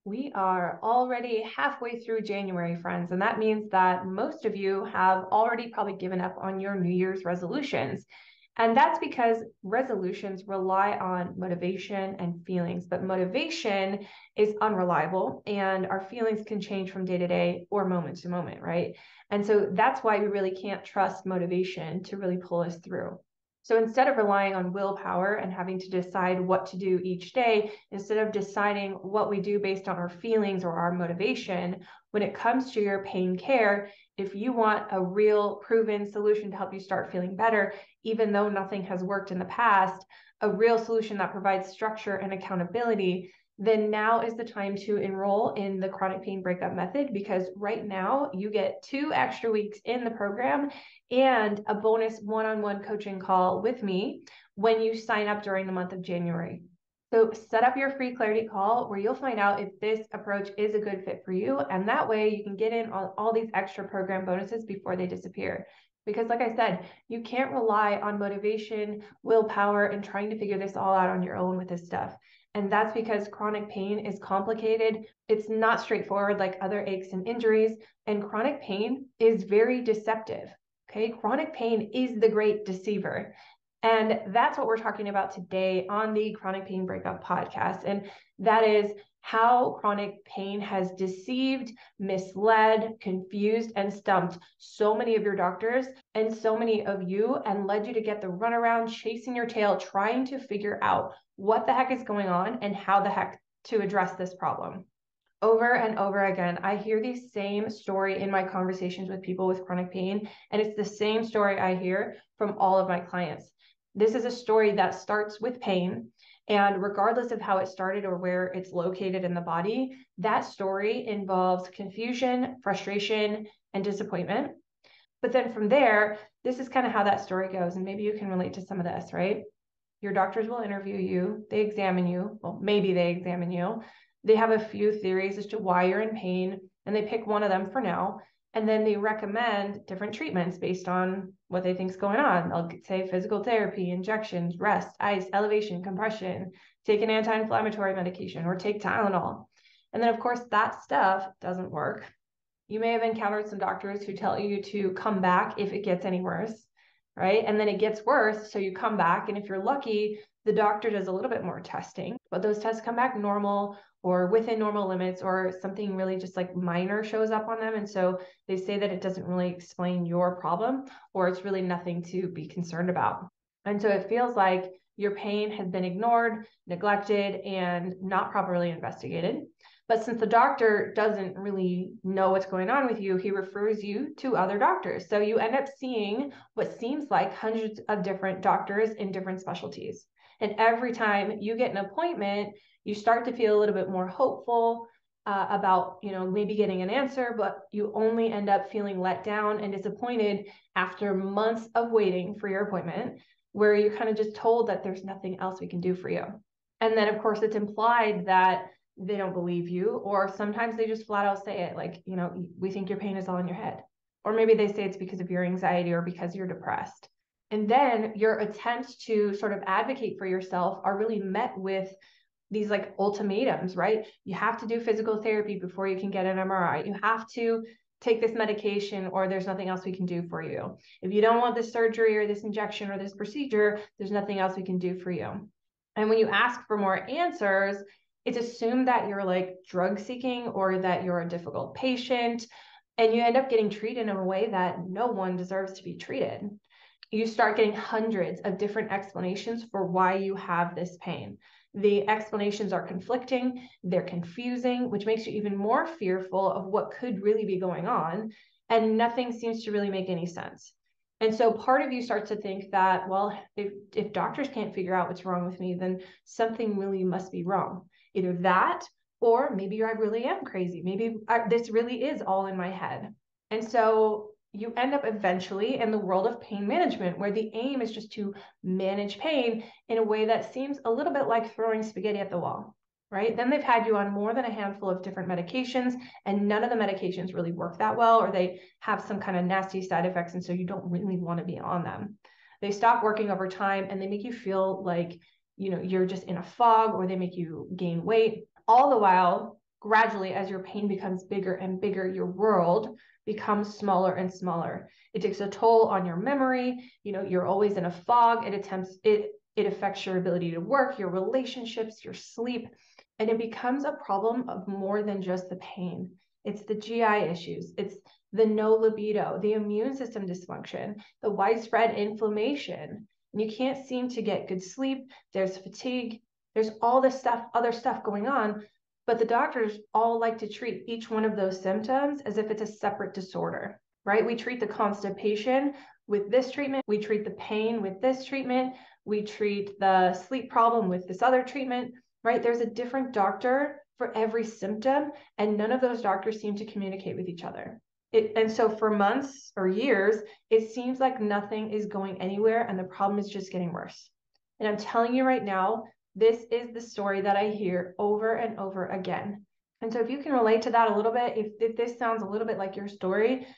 We are already halfway through January, friends, and that means that most of you have already probably given up on your New Year's resolutions. And that's because resolutions rely on motivation and feelings, but motivation is unreliable and our feelings can change from day to day or moment to moment, right? And so that's why we really can't trust motivation to really pull us through. So instead of relying on willpower and having to decide what to do each day, instead of deciding what we do based on our feelings or our motivation, when it comes to your pain care, if you want a real proven solution to help you start feeling better, even though nothing has worked in the past, a real solution that provides structure and accountability, then now is the time to enroll in the chronic pain breakup method, because right now you get 2 extra weeks in the program and a bonus one-on-one coaching call with me when you sign up during the month of January. So set up your free clarity call where you'll find out if this approach is a good fit for you. And that way you can get in on all these extra program bonuses before they disappear. Because like I said, you can't rely on motivation, willpower, and trying to figure this all out on your own with this stuff. And that's because chronic pain is complicated. It's not straightforward like other aches and injuries. And chronic pain is very deceptive. Okay, chronic pain is the great deceiver. And that's what we're talking about today on the Chronic Pain Breakup podcast. And that is how chronic pain has deceived, misled, confused, and stumped so many of your doctors and so many of you, and led you to get the runaround, chasing your tail, trying to figure out what the heck is going on and how the heck to address this problem. Over and over again, I hear the same story in my conversations with people with chronic pain, and it's the same story I hear from all of my clients. This is a story that starts with pain, and regardless of how it started or where it's located in the body, that story involves confusion, frustration, and disappointment. But then from there, this is kind of how that story goes, and maybe you can relate to some of this, right? Your doctors will interview you, they examine you, well, maybe they examine you. They have a few theories as to why you're in pain, and they pick one of them for now. And then they recommend different treatments based on what they think is going on. They'll say physical therapy, injections, rest, ice, elevation, compression, take an anti-inflammatory medication, or take Tylenol. And then, of course, that stuff doesn't work. You may have encountered some doctors who tell you to come back if it gets any worse, right? And then it gets worse, so you come back. And if you're lucky, the doctor does a little bit more testing, but those tests come back normal or within normal limits, or something really just like minor shows up on them. And so they say that it doesn't really explain your problem, or it's really nothing to be concerned about. And so it feels like your pain has been ignored, neglected, and not properly investigated. But since the doctor doesn't really know what's going on with you, he refers you to other doctors. So you end up seeing what seems like hundreds of different doctors in different specialties. And every time you get an appointment, you start to feel a little bit more hopeful about, maybe getting an answer, but you only end up feeling let down and disappointed after months of waiting for your appointment, where you're kind of just told that there's nothing else we can do for you. And then, of course, it's implied that they don't believe you, or sometimes they just flat out say it like, we think your pain is all in your head. Or maybe they say it's because of your anxiety or because you're depressed. And then your attempts to sort of advocate for yourself are really met with these like ultimatums, right? You have to do physical therapy before you can get an MRI. You have to take this medication or there's nothing else we can do for you. If you don't want this surgery or this injection or this procedure, there's nothing else we can do for you. And when you ask for more answers, it's assumed that you're like drug seeking or that you're a difficult patient, and you end up getting treated in a way that no one deserves to be treated. You start getting hundreds of different explanations for why you have this pain. The explanations are conflicting, they're confusing, which makes you even more fearful of what could really be going on, and nothing seems to really make any sense. And so part of you starts to think that, well, if doctors can't figure out what's wrong with me, then something really must be wrong. Either that, or maybe I really am crazy. Maybe this really is all in my head. And so you end up eventually in the world of pain management, where the aim is just to manage pain in a way that seems a little bit like throwing spaghetti at the wall, right? Then they've had you on more than a handful of different medications, and none of the medications really work that well, or they have some kind of nasty side effects, and so you don't really want to be on them. They stop working over time, and they make you feel like, you're just in a fog, or they make you gain weight. All the while, gradually, as your pain becomes bigger and bigger, your world becomes smaller and smaller. It takes a toll on your memory. You're always in a fog. It affects your ability to work, your relationships, your sleep, and it becomes a problem of more than just the pain. It's the GI issues. It's the no libido, the immune system dysfunction, the widespread inflammation. And you can't seem to get good sleep. There's fatigue. There's all this stuff, other stuff going on. But the doctors all like to treat each one of those symptoms as if it's a separate disorder, right? We treat the constipation with this treatment. We treat the pain with this treatment. We treat the sleep problem with this other treatment, right? There's a different doctor for every symptom, and none of those doctors seem to communicate with each other. And so for months or years, it seems like nothing is going anywhere and the problem is just getting worse. And I'm telling you right now, this is the story that I hear over and over again. And so if you can relate to that a little bit, if this sounds a little bit like your story,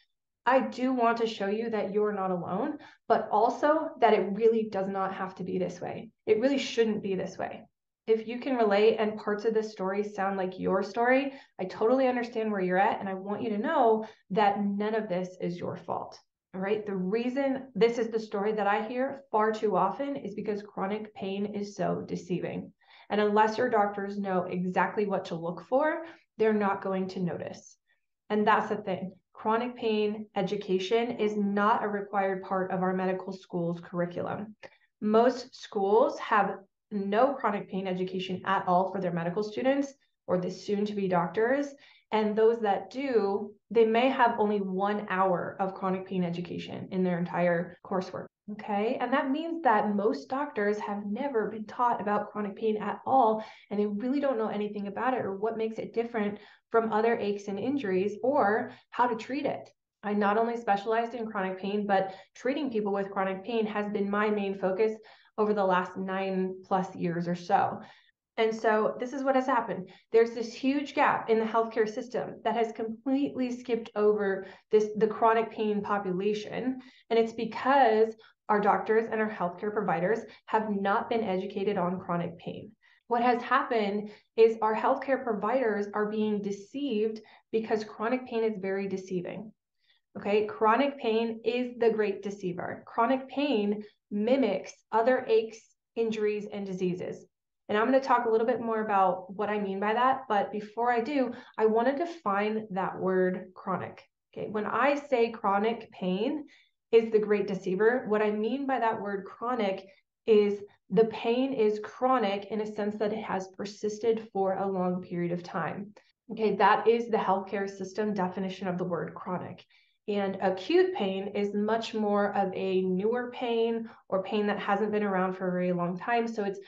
I do want to show you that you're not alone, but also that it really does not have to be this way. It really shouldn't be this way. If you can relate and parts of this story sound like your story, I totally understand where you're at. And I want you to know that none of this is your fault. All right. The reason this is the story that I hear far too often is because chronic pain is so deceiving. And unless your doctors know exactly what to look for, they're not going to notice. And that's the thing. Chronic pain education is not a required part of our medical school's curriculum. Most schools have no chronic pain education at all for their medical students or the soon-to-be doctors. And those that do, they may have only 1 hour of chronic pain education in their entire coursework. Okay. And that means that most doctors have never been taught about chronic pain at all. And they really don't know anything about it or what makes it different from other aches and injuries or how to treat it. I not only specialized in chronic pain, but treating people with chronic pain has been my main focus over the last 9+ years or so. And so this is what has happened. There's this huge gap in the healthcare system that has completely skipped over the chronic pain population. And it's because our doctors and our healthcare providers have not been educated on chronic pain. What has happened is our healthcare providers are being deceived because chronic pain is very deceiving. Okay, chronic pain is the great deceiver. Chronic pain mimics other aches, injuries, and diseases. And I'm going to talk a little bit more about what I mean by that. But before I do, I want to define that word chronic. Okay, when I say chronic pain is the great deceiver, what I mean by that word chronic is the pain is chronic in a sense that it has persisted for a long period of time. Okay, that is the healthcare system definition of the word chronic. And acute pain is much more of a newer pain or pain that hasn't been around for a very long time. So it's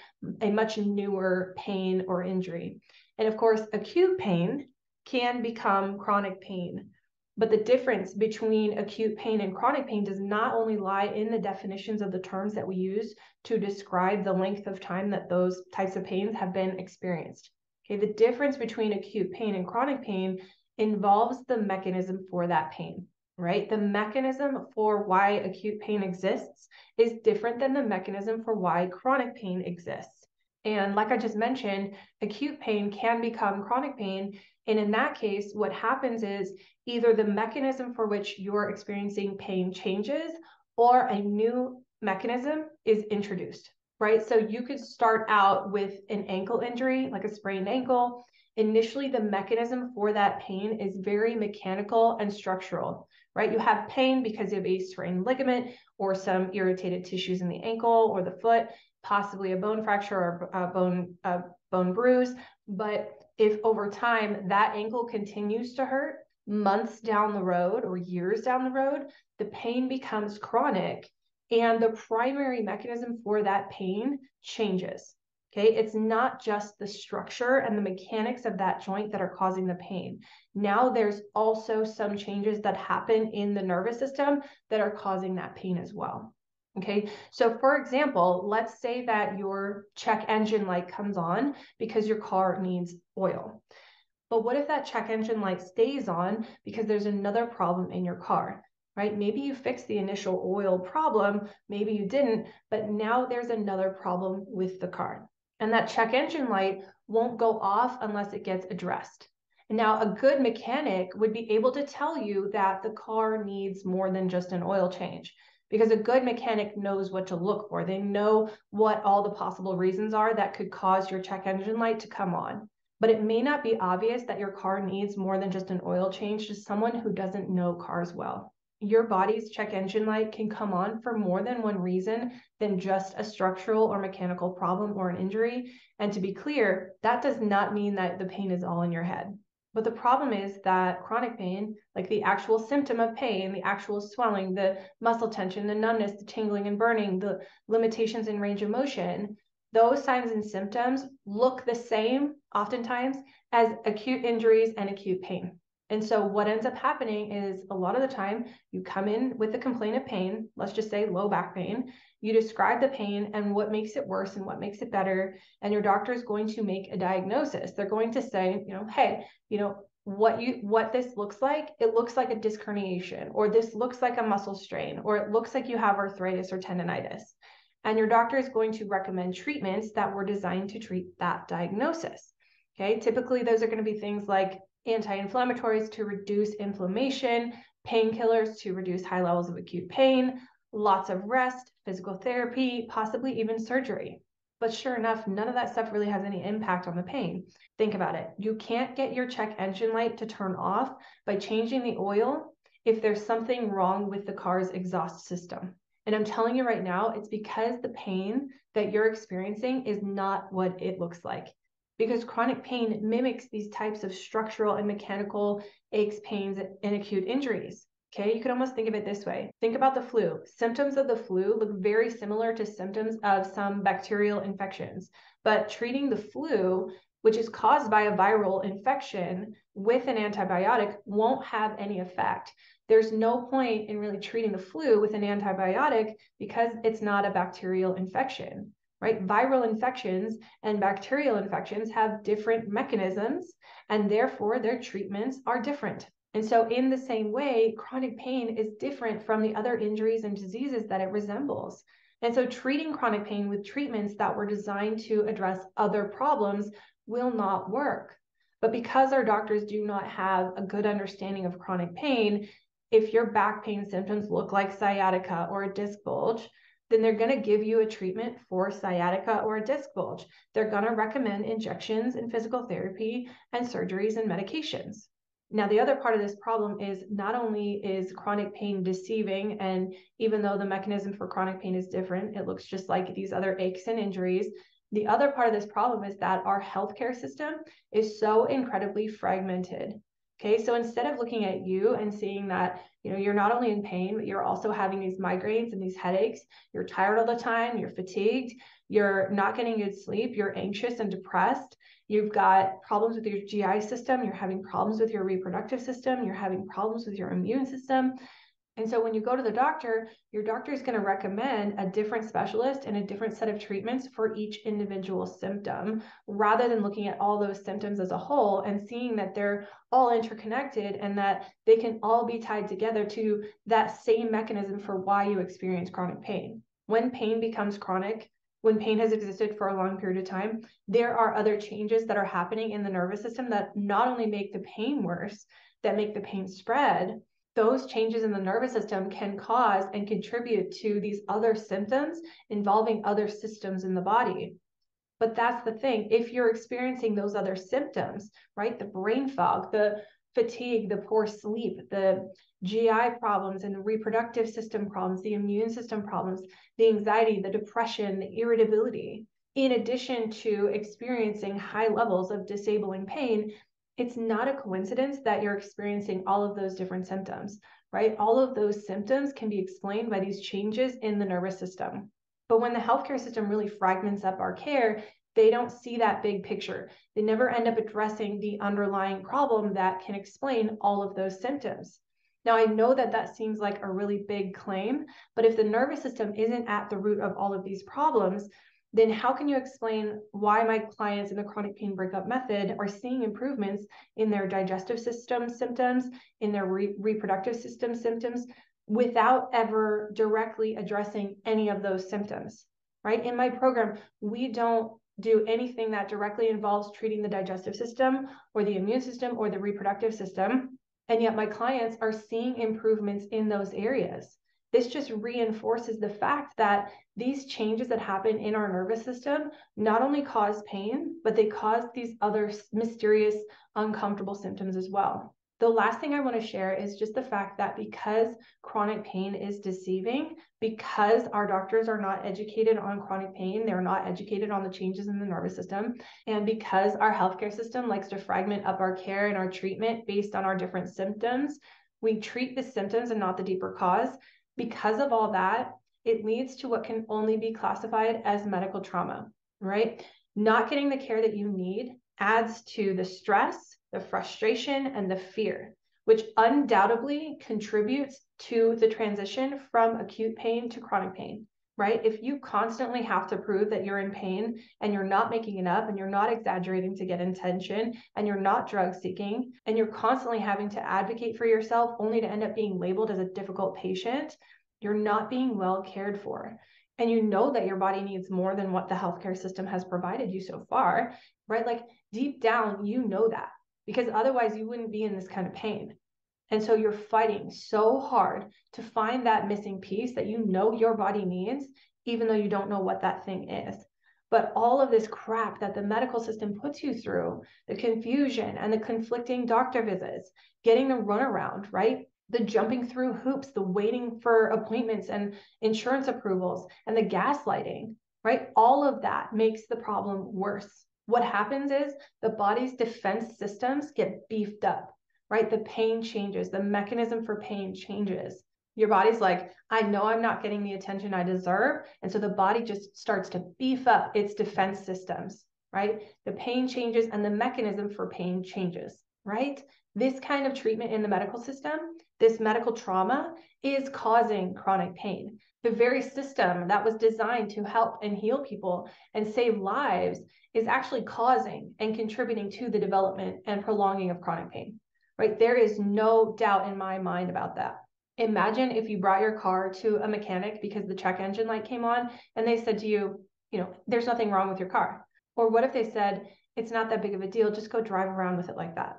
a much newer pain or injury. And of course, acute pain can become chronic pain. But the difference between acute pain and chronic pain does not only lie in the definitions of the terms that we use to describe the length of time that those types of pains have been experienced. Okay, the difference between acute pain and chronic pain involves the mechanism for that pain. Right? The mechanism for why acute pain exists is different than the mechanism for why chronic pain exists. And like I just mentioned, acute pain can become chronic pain. And in that case, what happens is either the mechanism for which you're experiencing pain changes or a new mechanism is introduced, right? So you could start out with an ankle injury, like a sprained ankle. Initially, the mechanism for that pain is very mechanical and structural. Right? You have pain because of a sprained ligament or some irritated tissues in the ankle or the foot, possibly a bone fracture or a bone bruise. But if over time that ankle continues to hurt months down the road or years down the road, the pain becomes chronic and the primary mechanism for that pain changes. Okay, it's not just the structure and the mechanics of that joint that are causing the pain. Now there's also some changes that happen in the nervous system that are causing that pain as well. Okay, so for example, let's say that your check engine light comes on because your car needs oil. But what if that check engine light stays on because there's another problem in your car? Right? Maybe you fixed the initial oil problem, maybe you didn't, but now there's another problem with the car. And that check engine light won't go off unless it gets addressed. Now, a good mechanic would be able to tell you that the car needs more than just an oil change, because a good mechanic knows what to look for. They know what all the possible reasons are that could cause your check engine light to come on. But it may not be obvious that your car needs more than just an oil change to someone who doesn't know cars well. Your body's check engine light can come on for more than one reason than just a structural or mechanical problem or an injury. And to be clear, that does not mean that the pain is all in your head. But the problem is that chronic pain, like the actual symptom of pain, the actual swelling, the muscle tension, the numbness, the tingling and burning, the limitations in range of motion, those signs and symptoms look the same oftentimes as acute injuries and acute pain. And so what ends up happening is a lot of the time you come in with a complaint of pain, let's just say low back pain, you describe the pain and what makes it worse and what makes it better, and your doctor is going to make a diagnosis. They're going to say, hey, what this looks like, it looks like a disc herniation, or this looks like a muscle strain, or it looks like you have arthritis or tendonitis. And your doctor is going to recommend treatments that were designed to treat that diagnosis. Okay, typically those are going to be things like anti-inflammatories to reduce inflammation, painkillers to reduce high levels of acute pain, lots of rest, physical therapy, possibly even surgery. But sure enough, none of that stuff really has any impact on the pain. Think about it. You can't get your check engine light to turn off by changing the oil if there's something wrong with the car's exhaust system. And I'm telling you right now, it's because the pain that you're experiencing is not what it looks like. Because chronic pain mimics these types of structural and mechanical aches, pains, and acute injuries. Okay, you can almost think of it this way. Think about the flu. Symptoms of the flu look very similar to symptoms of some bacterial infections, but treating the flu, which is caused by a viral infection, with an antibiotic won't have any effect. There's no point in really treating the flu with an antibiotic because it's not a bacterial infection, right? Viral infections and bacterial infections have different mechanisms, and therefore their treatments are different. And so in the same way, chronic pain is different from the other injuries and diseases that it resembles. And so treating chronic pain with treatments that were designed to address other problems will not work. But because our doctors do not have a good understanding of chronic pain, if your back pain symptoms look like sciatica or a disc bulge, then they're going to give you a treatment for sciatica or a disc bulge. They're going to recommend injections and physical therapy and surgeries and medications. Now, the other part of this problem is not only is chronic pain deceiving, and even though the mechanism for chronic pain is different, it looks just like these other aches and injuries. The other part of this problem is that our healthcare system is so incredibly fragmented. Okay, so instead of looking at you and seeing that, you're not only in pain, but you're also having these migraines and these headaches, you're tired all the time, you're fatigued, you're not getting good sleep, you're anxious and depressed, you've got problems with your GI system, you're having problems with your reproductive system, you're having problems with your immune system. And so when you go to the doctor, your doctor is going to recommend a different specialist and a different set of treatments for each individual symptom, rather than looking at all those symptoms as a whole and seeing that they're all interconnected and that they can all be tied together to that same mechanism for why you experience chronic pain. When pain becomes chronic, when pain has existed for a long period of time, there are other changes that are happening in the nervous system that not only make the pain worse, that make the pain spread. Those changes in the nervous system can cause and contribute to these other symptoms involving other systems in the body. But that's the thing. If you're experiencing those other symptoms, right, the brain fog, the fatigue, the poor sleep, the GI problems and the reproductive system problems, the immune system problems, the anxiety, the depression, the irritability, in addition to experiencing high levels of disabling pain, it's not a coincidence that you're experiencing all of those different symptoms, right? All of those symptoms can be explained by these changes in the nervous system. But when the healthcare system really fragments up our care, they don't see that big picture. They never end up addressing the underlying problem that can explain all of those symptoms. Now, I know that that seems like a really big claim, but if the nervous system isn't at the root of all of these problems, then how can you explain why my clients in the chronic pain breakup method are seeing improvements in their digestive system symptoms, in their reproductive system symptoms, without ever directly addressing any of those symptoms, right? In my program, we don't do anything that directly involves treating the digestive system or the immune system or the reproductive system. And yet my clients are seeing improvements in those areas. This just reinforces the fact that these changes that happen in our nervous system not only cause pain, but they cause these other mysterious, uncomfortable symptoms as well. The last thing I want to share is just the fact that because chronic pain is deceiving, because our doctors are not educated on chronic pain, they're not educated on the changes in the nervous system, and because our healthcare system likes to fragment up our care and our treatment based on our different symptoms, we treat the symptoms and not the deeper cause. Because of all that, it leads to what can only be classified as medical trauma, right? Not getting the care that you need adds to the stress, the frustration, and the fear, which undoubtedly contributes to the transition from acute pain to chronic pain, right? If you constantly have to prove that you're in pain and you're not making it up and you're not exaggerating to get attention and you're not drug seeking and you're constantly having to advocate for yourself only to end up being labeled as a difficult patient, you're not being well cared for. And you know that your body needs more than what the healthcare system has provided you so far, right? Like deep down, you know that, because otherwise you wouldn't be in this kind of pain. And so you're fighting so hard to find that missing piece that you know your body needs, even though you don't know what that thing is. But all of this crap that the medical system puts you through, the confusion and the conflicting doctor visits, getting the runaround, right? The jumping through hoops, the waiting for appointments and insurance approvals, and the gaslighting, right? All of that makes the problem worse. What happens is the body's defense systems get beefed up, right? The pain changes, the mechanism for pain changes. Your body's like, I know I'm not getting the attention I deserve. And so the body just starts to beef up its defense systems, right? The pain changes and the mechanism for pain changes, right? This kind of treatment in the medical system, this medical trauma, is causing chronic pain. The very system that was designed to help and heal people and save lives is actually causing and contributing to the development and prolonging of chronic pain, right? There is no doubt in my mind about that. Imagine if you brought your car to a mechanic because the check engine light came on and they said to you, there's nothing wrong with your car. Or what if they said, it's not that big of a deal, just go drive around with it like that?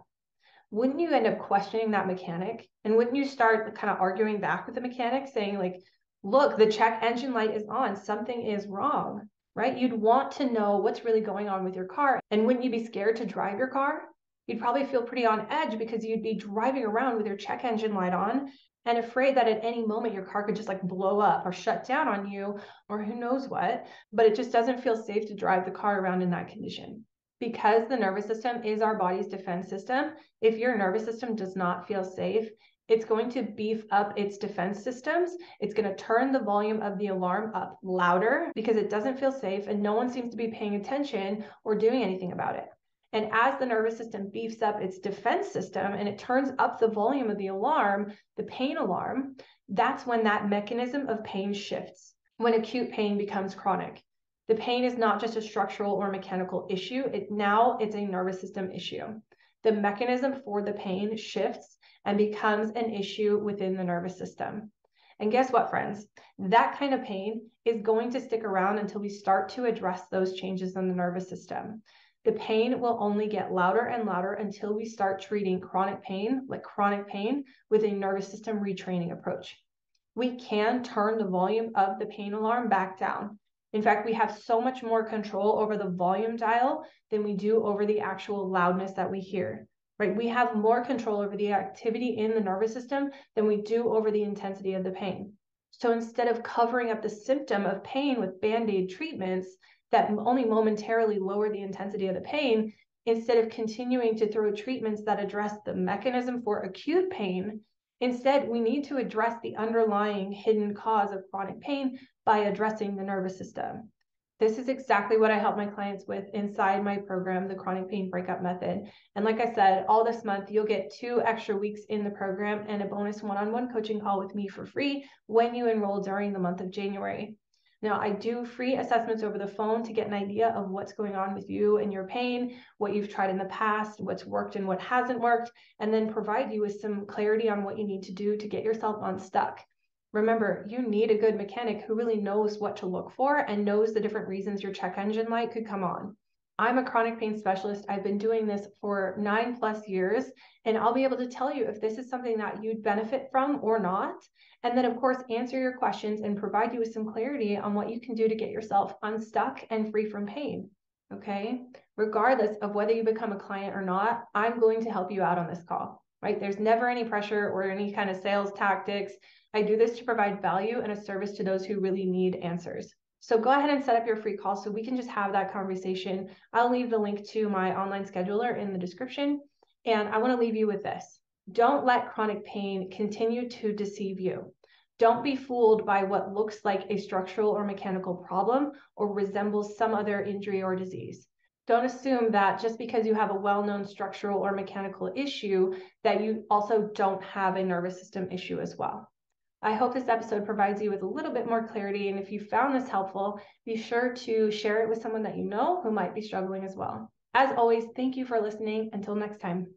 Wouldn't you end up questioning that mechanic? And wouldn't you start kind of arguing back with the mechanic saying like, look, the check engine light is on, something is wrong, right? You'd want to know what's really going on with your car. And wouldn't you be scared to drive your car? You'd probably feel pretty on edge because you'd be driving around with your check engine light on and afraid that at any moment your car could just like blow up or shut down on you or who knows what, but it just doesn't feel safe to drive the car around in that condition. Because the nervous system is our body's defense system, if your nervous system does not feel safe, it's going to beef up its defense systems. It's going to turn the volume of the alarm up louder because it doesn't feel safe and no one seems to be paying attention or doing anything about it. And as the nervous system beefs up its defense system and it turns up the volume of the alarm, the pain alarm, that's when that mechanism of pain shifts, when acute pain becomes chronic. The pain is not just a structural or mechanical issue. It's a nervous system issue. The mechanism for the pain shifts and becomes an issue within the nervous system. And guess what, friends? That kind of pain is going to stick around until we start to address those changes in the nervous system. The pain will only get louder and louder until we start treating chronic pain with a nervous system retraining approach. We can turn the volume of the pain alarm back down. In fact, we have so much more control over the volume dial than we do over the actual loudness that we hear, right? We have more control over the activity in the nervous system than we do over the intensity of the pain. So instead of covering up the symptom of pain with Band-Aid treatments that only momentarily lower the intensity of the pain, instead of continuing to throw treatments that address the mechanism for acute pain, instead, we need to address the underlying hidden cause of chronic pain by addressing the nervous system. This is exactly what I help my clients with inside my program, the Chronic Pain Breakup Method. And like I said, all this month, you'll get 2 extra weeks in the program and a bonus one-on-one coaching call with me for free when you enroll during the month of January. Now, I do free assessments over the phone to get an idea of what's going on with you and your pain, what you've tried in the past, what's worked and what hasn't worked, and then provide you with some clarity on what you need to do to get yourself unstuck. Remember, you need a good mechanic who really knows what to look for and knows the different reasons your check engine light could come on. I'm a chronic pain specialist. I've been doing this for 9+ years, and I'll be able to tell you if this is something that you'd benefit from or not. And then, of course, answer your questions and provide you with some clarity on what you can do to get yourself unstuck and free from pain. Okay? Regardless of whether you become a client or not, I'm going to help you out on this call, right? There's never any pressure or any kind of sales tactics. I do this to provide value and a service to those who really need answers. So go ahead and set up your free call so we can just have that conversation. I'll leave the link to my online scheduler in the description. And I want to leave you with this. Don't let chronic pain continue to deceive you. Don't be fooled by what looks like a structural or mechanical problem or resembles some other injury or disease. Don't assume that just because you have a well-known structural or mechanical issue that you also don't have a nervous system issue as well. I hope this episode provides you with a little bit more clarity, and if you found this helpful, be sure to share it with someone that you know who might be struggling as well. As always, thank you for listening. Until next time.